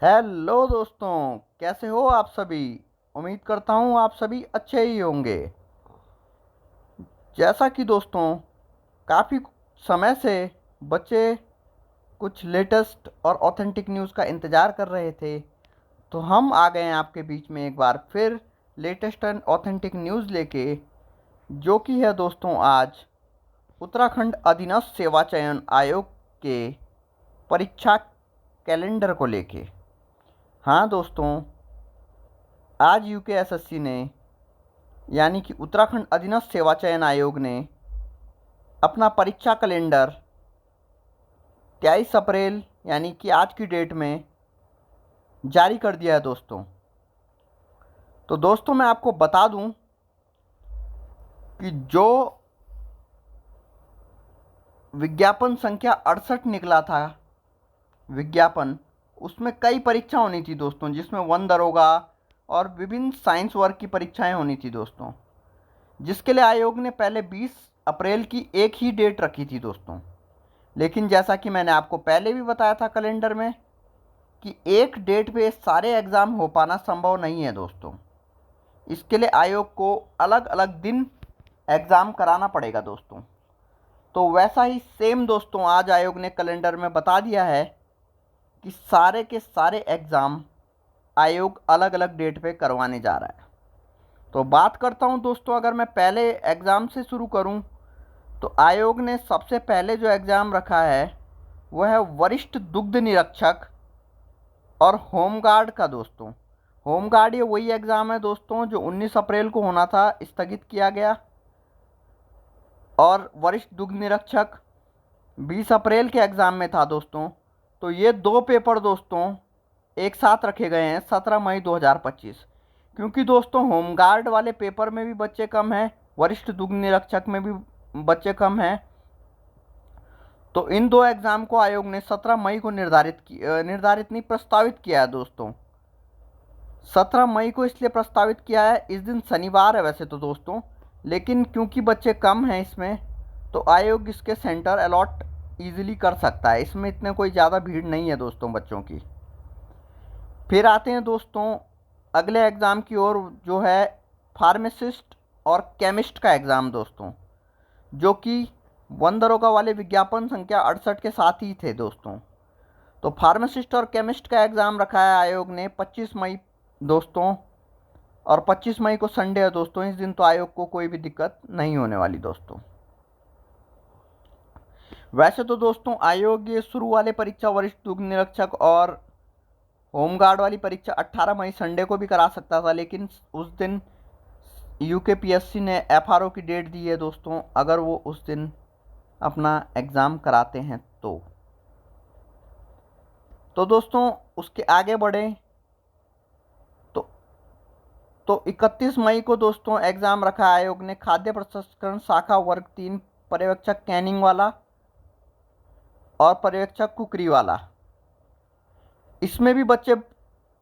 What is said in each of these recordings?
Hello दोस्तों, कैसे हो आप सभी। उम्मीद करता हूँ आप सभी अच्छे ही होंगे। जैसा कि दोस्तों काफ़ी समय से बच्चे कुछ लेटेस्ट और ऑथेंटिक न्यूज़ का इंतज़ार कर रहे थे, तो हम आ गए हैं आपके बीच में एक बार फिर लेटेस्ट एंड ऑथेंटिक न्यूज़ लेके, जो कि है दोस्तों आज उत्तराखंड अधीनस्थ सेवा चयन आयोग के परीक्षा कैलेंडर को लेके। हाँ दोस्तों, आज यूकेएसएससी ने यानी कि उत्तराखंड अधीनस्थ सेवा चयन आयोग ने अपना परीक्षा कैलेंडर 23 अप्रैल यानी कि आज की डेट में जारी कर दिया है दोस्तों। तो दोस्तों मैं आपको बता दूं कि जो विज्ञापन संख्या 68 निकला था विज्ञापन, उसमें कई परीक्षा होनी थी दोस्तों, जिसमें वन दरोगा और विभिन्न साइंस वर्ग की परीक्षाएं होनी थी दोस्तों, जिसके लिए आयोग ने पहले 20 अप्रैल की एक ही डेट रखी थी दोस्तों। लेकिन जैसा कि मैंने आपको पहले भी बताया था कैलेंडर में कि एक डेट पे सारे एग्ज़ाम हो पाना संभव नहीं है दोस्तों। इसके लिए आयोग को अलग अलग दिन एग्ज़ाम कराना पड़ेगा दोस्तों। तो वैसा ही सेम दोस्तों आज आयोग ने कैलेंडर में बता दिया है कि सारे के सारे एग्ज़ाम आयोग अलग अलग डेट पे करवाने जा रहा है। तो बात करता हूं दोस्तों, अगर मैं पहले एग्ज़ाम से शुरू करूं तो आयोग ने सबसे पहले जो एग्ज़ाम रखा है वह है वरिष्ठ दुग्ध निरीक्षक और होमगार्ड का दोस्तों। होमगार्ड ये वही एग्ज़ाम है दोस्तों जो 19 अप्रैल को होना था, स्थगित किया गया। और वरिष्ठ दुग्ध निरीक्षक 20 अप्रैल के एग्ज़ाम में था दोस्तों। तो ये दो पेपर दोस्तों एक साथ रखे गए हैं 17 मई 2025, क्योंकि दोस्तों होमगार्ड वाले पेपर में भी बच्चे कम हैं, वरिष्ठ दुग्ध निरीक्षक में भी बच्चे कम हैं। तो इन दो एग्ज़ाम को आयोग ने 17 मई को निर्धारित नहीं, प्रस्तावित किया है दोस्तों। 17 मई को इसलिए प्रस्तावित किया है, इस दिन शनिवार है वैसे तो दोस्तों, लेकिन क्योंकि बच्चे कम हैं इसमें, तो आयोग इसके सेंटर अलॉट ईजिली कर सकता है। इसमें इतने कोई ज़्यादा भीड़ नहीं है दोस्तों बच्चों की। फिर आते हैं दोस्तों अगले एग्ज़ाम की ओर, जो है फार्मासिस्ट और केमिस्ट का एग्ज़ाम दोस्तों, जो कि वन दरोगा वाले विज्ञापन संख्या 68 के साथ ही थे दोस्तों। तो फार्मासिस्ट और केमिस्ट का एग्ज़ाम रखा है आयोग ने 25 मई दोस्तों, और 25 मई को संडे है दोस्तों। इस दिन तो आयोग को कोई भी दिक्कत नहीं होने वाली दोस्तों। वैसे तो दोस्तों आयोग ये शुरू वाले परीक्षा वरिष्ठ दुग्ध निरीक्षक और होमगार्ड वाली परीक्षा 18 मई संडे को भी करा सकता था, लेकिन उस दिन यूकेपीएससी ने एफआरओ की डेट दी है दोस्तों, अगर वो उस दिन अपना एग्ज़ाम कराते हैं तो दोस्तों उसके आगे बढ़ें तो 31 मई को दोस्तों एग्ज़ाम रखा आयोग ने खाद्य प्रसंस्करण शाखा वर्ग 3 पर्यवेक्षक कैनिंग वाला और पर्यवेक्षक कुकरी वाला। इसमें भी बच्चे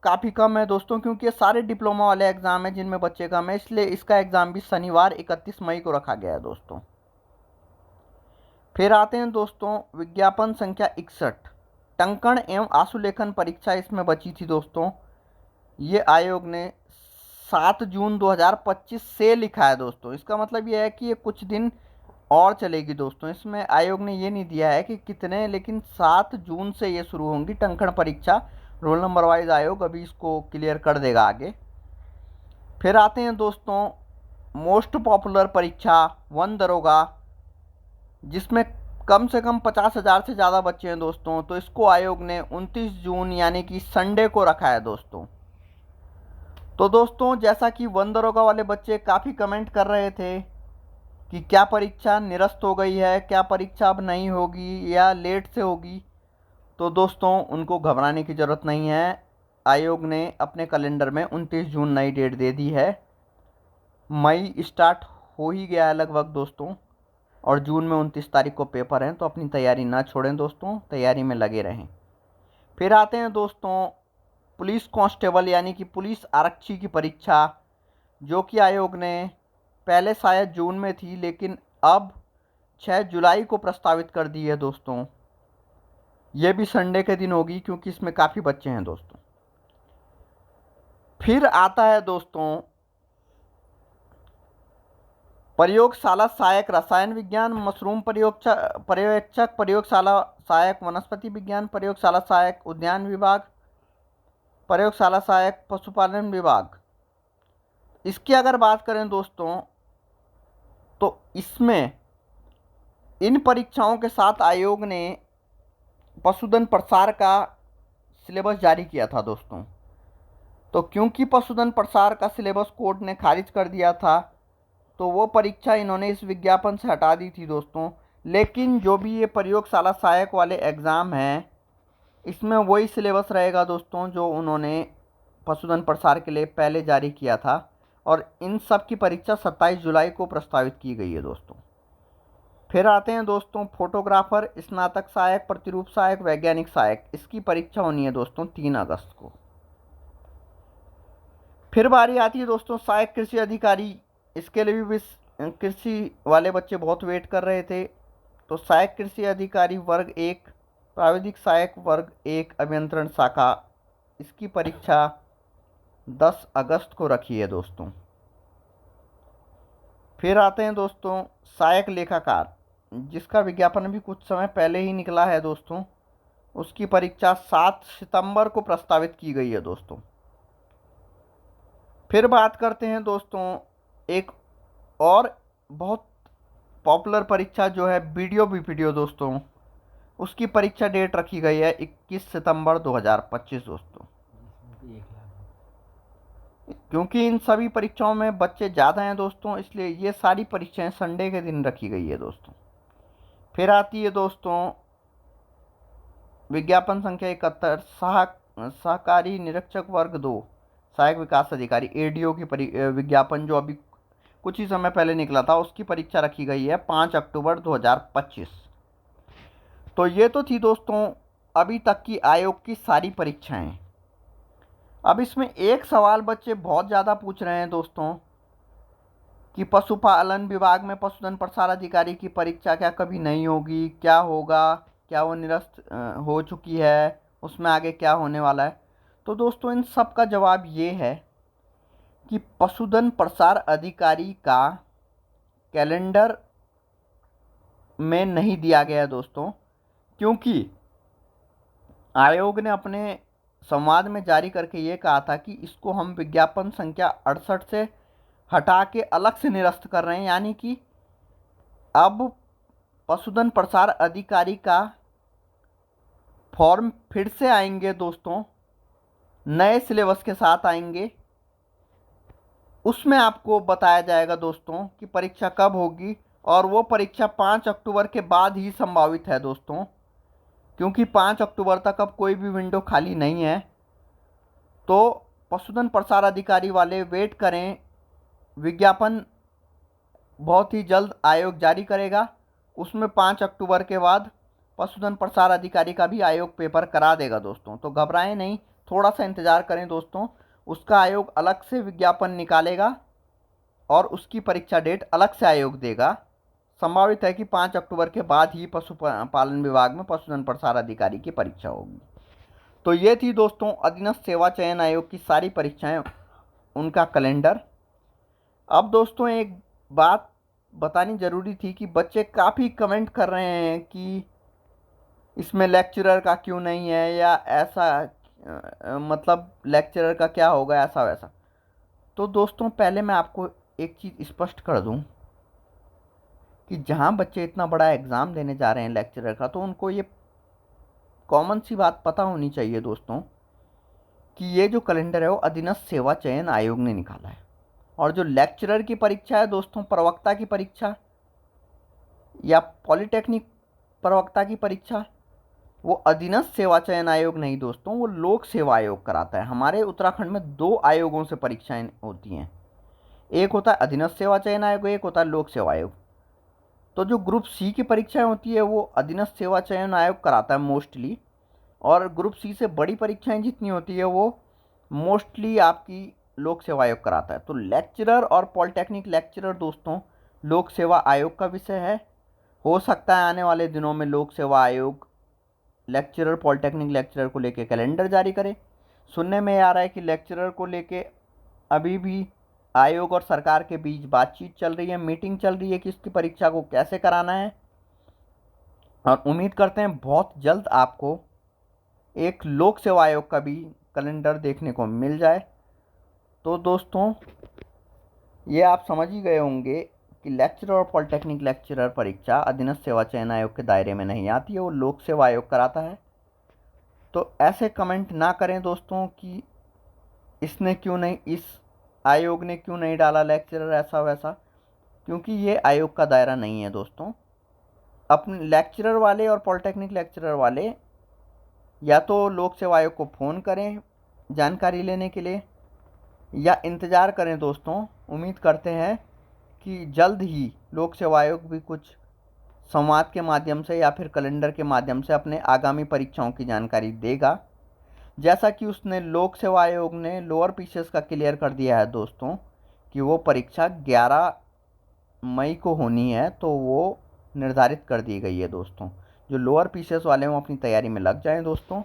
काफ़ी कम है दोस्तों, क्योंकि ये सारे डिप्लोमा वाले एग्ज़ाम हैं जिनमें बच्चे कम है, इसलिए इसका एग्ज़ाम भी शनिवार 31 मई को रखा गया है दोस्तों। फिर आते हैं दोस्तों विज्ञापन संख्या 61 टंकण एवं आशुलेखन परीक्षा, इसमें बची थी दोस्तों। ये आयोग ने 7 जून 2025 से लिखा है दोस्तों। इसका मतलब ये है कि ये कुछ दिन और चलेगी दोस्तों। इसमें आयोग ने ये नहीं दिया है कि कितने, लेकिन 7 जून से ये शुरू होंगी टंकण परीक्षा। रोल नंबर वाइज आयोग अभी इसको क्लियर कर देगा आगे। फिर आते हैं दोस्तों मोस्ट पॉपुलर परीक्षा वन दरोगा, जिसमें कम से कम 50,000 से ज़्यादा बच्चे हैं दोस्तों। तो इसको आयोग ने 29 जून यानी कि संडे को रखा है दोस्तों। तो दोस्तों जैसा कि वन दरोगा वाले बच्चे काफ़ी कमेंट कर रहे थे कि क्या परीक्षा निरस्त हो गई है, क्या परीक्षा अब नहीं होगी या लेट से होगी, तो दोस्तों उनको घबराने की ज़रूरत नहीं है। आयोग ने अपने कैलेंडर में 29 जून नई डेट दे दी है। मई स्टार्ट हो ही गया है लगभग दोस्तों, और जून में 29 तारीख को पेपर हैं, तो अपनी तैयारी ना छोड़ें दोस्तों, तैयारी में लगे रहें। फिर आते हैं दोस्तों पुलिस कांस्टेबल यानी कि पुलिस आरक्षी की परीक्षा, जो कि आयोग ने पहले शायद जून में थी, लेकिन अब 6 जुलाई को प्रस्तावित कर दी है दोस्तों। ये भी संडे के दिन होगी, क्योंकि इसमें काफ़ी बच्चे हैं दोस्तों। फिर आता है दोस्तों प्रयोगशाला सहायक रसायन विज्ञान, मशरूम पर्यवेक्षक, प्रयोगशाला सहायक वनस्पति विज्ञान, प्रयोगशाला सहायक उद्यान विभाग, प्रयोगशाला सहायक पशुपालन विभाग। इसकी अगर बात करें दोस्तों तो इसमें इन परीक्षाओं के साथ आयोग ने पशुधन प्रसार का सिलेबस जारी किया था दोस्तों। तो क्योंकि पशुधन प्रसार का सिलेबस कोर्ट ने खारिज कर दिया था तो वो परीक्षा इन्होंने इस विज्ञापन से हटा दी थी दोस्तों। लेकिन जो भी ये प्रयोगशाला सहायक वाले एग्ज़ाम हैं इसमें वही सिलेबस रहेगा दोस्तों जो उन्होंने पशुधन प्रसार के लिए पहले जारी किया था, और इन सब की परीक्षा 27 जुलाई को प्रस्तावित की गई है दोस्तों। फिर आते हैं दोस्तों फोटोग्राफर, स्नातक सहायक, प्रतिरूप सहायक, वैज्ञानिक सहायक। इसकी परीक्षा होनी है दोस्तों 3 अगस्त को। फिर बारी आती है दोस्तों सहायक कृषि अधिकारी। इसके लिए भी कृषि वाले बच्चे बहुत वेट कर रहे थे। तो सहायक कृषि अधिकारी वर्ग 1, प्राविधिक सहायक वर्ग 1, अभियंत्रण शाखा, इसकी परीक्षा 10 अगस्त को रखी है दोस्तों। फिर आते हैं दोस्तों सहायक लेखाकार, जिसका विज्ञापन भी कुछ समय पहले ही निकला है दोस्तों। उसकी परीक्षा 7 सितंबर को प्रस्तावित की गई है दोस्तों। फिर बात करते हैं दोस्तों एक और बहुत पॉपुलर परीक्षा जो है वीडियो बीपीडीओ दोस्तों। उसकी परीक्षा डेट रखी गई है 21 सितंबर 2025 दोस्तों। क्योंकि इन सभी परीक्षाओं में बच्चे ज़्यादा हैं दोस्तों, इसलिए ये सारी परीक्षाएं संडे के दिन रखी गई है दोस्तों। फिर आती है दोस्तों विज्ञापन संख्या 71, सहकारी निरीक्षक वर्ग 2, सहायक विकास अधिकारी, एडीओ की विज्ञापन जो अभी कुछ ही समय पहले निकला था, उसकी परीक्षा रखी गई है 5 अक्टूबर 2025। तो ये तो थी दोस्तों अभी तक की आयोग की सारी परीक्षाएं। अब इसमें एक सवाल बच्चे बहुत ज़्यादा पूछ रहे हैं दोस्तों कि पशुपालन विभाग में पशुधन प्रसार अधिकारी की परीक्षा क्या कभी नहीं होगी, क्या होगा, क्या वो निरस्त हो चुकी है, उसमें आगे क्या होने वाला है। तो दोस्तों इन सब का जवाब ये है कि पशुधन प्रसार अधिकारी का कैलेंडर में नहीं दिया गया दोस्तों, क्योंकि आयोग ने अपने संवाद में जारी करके ये कहा था कि इसको हम विज्ञापन संख्या 68 से हटा के अलग से निरस्त कर रहे हैं। यानी कि अब पशुधन प्रसार अधिकारी का फॉर्म फिर से आएंगे दोस्तों, नए सिलेबस के साथ आएंगे। उसमें आपको बताया जाएगा दोस्तों कि परीक्षा कब होगी, और वो परीक्षा 5 अक्टूबर के बाद ही संभावित है दोस्तों, क्योंकि 5 अक्टूबर तक अब कोई भी विंडो खाली नहीं है। तो पशुधन प्रसार अधिकारी वाले वेट करें, विज्ञापन बहुत ही जल्द आयोग जारी करेगा। उसमें 5 अक्टूबर के बाद पशुधन प्रसार अधिकारी का भी आयोग पेपर करा देगा दोस्तों। तो घबराएं नहीं, थोड़ा सा इंतज़ार करें दोस्तों, उसका आयोग अलग से विज्ञापन निकालेगा और उसकी परीक्षा डेट अलग से आयोग देगा। संभावित है कि 5 अक्टूबर के बाद ही पशुपालन विभाग में पशुधन प्रसार अधिकारी की परीक्षा होगी। तो ये थी दोस्तों अधीनस्थ सेवा चयन आयोग की सारी परीक्षाएं, उनका कैलेंडर। अब दोस्तों एक बात बतानी ज़रूरी थी कि बच्चे काफ़ी कमेंट कर रहे हैं कि इसमें लेक्चरर का क्यों नहीं है, या ऐसा मतलब लेक्चरर का क्या होगा, ऐसा वैसा। तो दोस्तों पहले मैं आपको एक चीज़ स्पष्ट कर दूं कि जहां बच्चे इतना बड़ा एग्ज़ाम देने जा रहे हैं लेक्चरर का, तो उनको ये कॉमन सी बात पता होनी चाहिए दोस्तों कि ये जो कैलेंडर है वो अधीनस्थ सेवा चयन आयोग ने निकाला है। और जो लेक्चरर की परीक्षा है दोस्तों, प्रवक्ता की परीक्षा या पॉलिटेक्निक प्रवक्ता की परीक्षा, वो अधीनस्थ सेवा चयन आयोग नहीं दोस्तों, वो लोक सेवा आयोग कराता है। हमारे उत्तराखंड में 2 आयोगों से परीक्षाएं होती हैं, एक होता है अधीनस्थ सेवा चयन आयोग, एक होता है लोक सेवा आयोग। तो जो ग्रुप सी की परीक्षाएं होती है वो अधीनस्थ सेवा चयन आयोग कराता है मोस्टली, और ग्रुप सी से बड़ी परीक्षाएं जितनी होती है वो मोस्टली आपकी लोक सेवा आयोग कराता है। तो लेक्चरर और पॉलिटेक्निक लेक्चरर दोस्तों लोक सेवा आयोग का विषय है। हो सकता है आने वाले दिनों में लोक सेवा आयोग लेक्चरर पॉलिटेक्निक लेक्चरर को लेके कैलेंडर जारी करे। सुनने में आ रहा है कि लेक्चरर को लेके अभी भी आयोग और सरकार के बीच बातचीत चल रही है, मीटिंग चल रही है कि इसकी परीक्षा को कैसे कराना है। और उम्मीद करते हैं बहुत जल्द आपको एक लोक सेवा आयोग का भी कैलेंडर देखने को मिल जाए। तो दोस्तों, ये आप समझ ही गए होंगे कि लेक्चरर और पॉलिटेक्निक लेक्चरर परीक्षा अधीनस्थ सेवा चयन आयोग के दायरे में नहीं आती है, वो लोक सेवा आयोग कराता है। तो ऐसे कमेंट ना करें दोस्तों कि इसने क्यों नहीं, इस आयोग ने क्यों नहीं डाला लेक्चरर ऐसा वैसा, क्योंकि ये आयोग का दायरा नहीं है दोस्तों। अपने लेक्चरर वाले और पॉलिटेक्निक लेक्चरर वाले या तो लोक सेवा आयोग को फ़ोन करें जानकारी लेने के लिए, या इंतज़ार करें दोस्तों। उम्मीद करते हैं कि जल्द ही लोक सेवा आयोग भी कुछ संवाद के माध्यम से या फिर कैलेंडर के माध्यम से अपने आगामी परीक्षाओं की जानकारी देगा। जैसा कि उसने लोक सेवा आयोग ने लोअर पीसीएस का क्लियर कर दिया है दोस्तों कि वो परीक्षा 11 मई को होनी है, तो वो निर्धारित कर दी गई है दोस्तों। जो लोअर पीसीएस वाले हैं वो अपनी तैयारी में लग जाएं दोस्तों।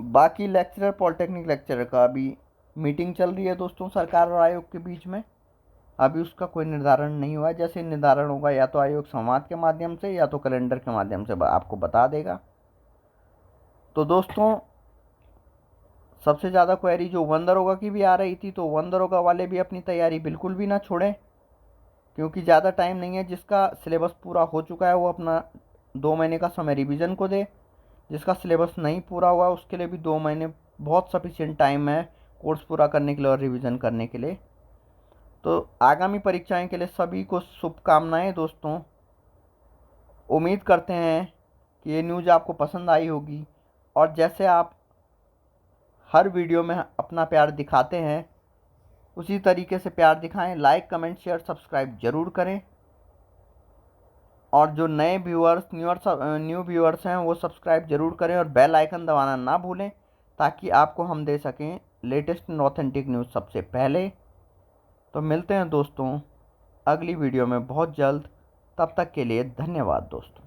बाकी लेक्चरर पॉलिटेक्निक लेक्चरर का अभी मीटिंग चल रही है दोस्तों सरकार और आयोग के बीच में। अभी उसका कोई निर्धारण नहीं हुआ है। जैसे निर्धारण होगा या तो आयोग संवाद के माध्यम से या तो कैलेंडर के माध्यम से आपको बता देगा। तो दोस्तों, सबसे ज़्यादा क्वेरी जो वन दरोगा की भी आ रही थी, तो वन दरोगा वाले भी अपनी तैयारी बिल्कुल भी ना छोड़ें, क्योंकि ज़्यादा टाइम नहीं है। जिसका सिलेबस पूरा हो चुका है वो अपना 2 महीने का समय रिवीजन को दे। जिसका सिलेबस नहीं पूरा हुआ उसके लिए भी 2 महीने बहुत सफिशिएंट टाइम है कोर्स पूरा करने के लिए और रिवीजन करने के लिए। तो आगामी परीक्षाएं के लिए सभी को शुभकामनाएं दोस्तों। उम्मीद करते हैं कि ये न्यूज़ आपको पसंद आई होगी, और जैसे आप हर वीडियो में अपना प्यार दिखाते हैं उसी तरीके से प्यार दिखाएं। लाइक, कमेंट, शेयर, सब्सक्राइब जरूर करें। और जो नए व्यूअर्स न्यू व्यूअर्स हैं वो सब्सक्राइब जरूर करें और बेल आइकन दबाना ना भूलें, ताकि आपको हम दे सकें लेटेस्ट एंड ऑथेंटिक न्यूज़ सबसे पहले। तो मिलते हैं दोस्तों अगली वीडियो में बहुत जल्द। तब तक के लिए धन्यवाद दोस्तों।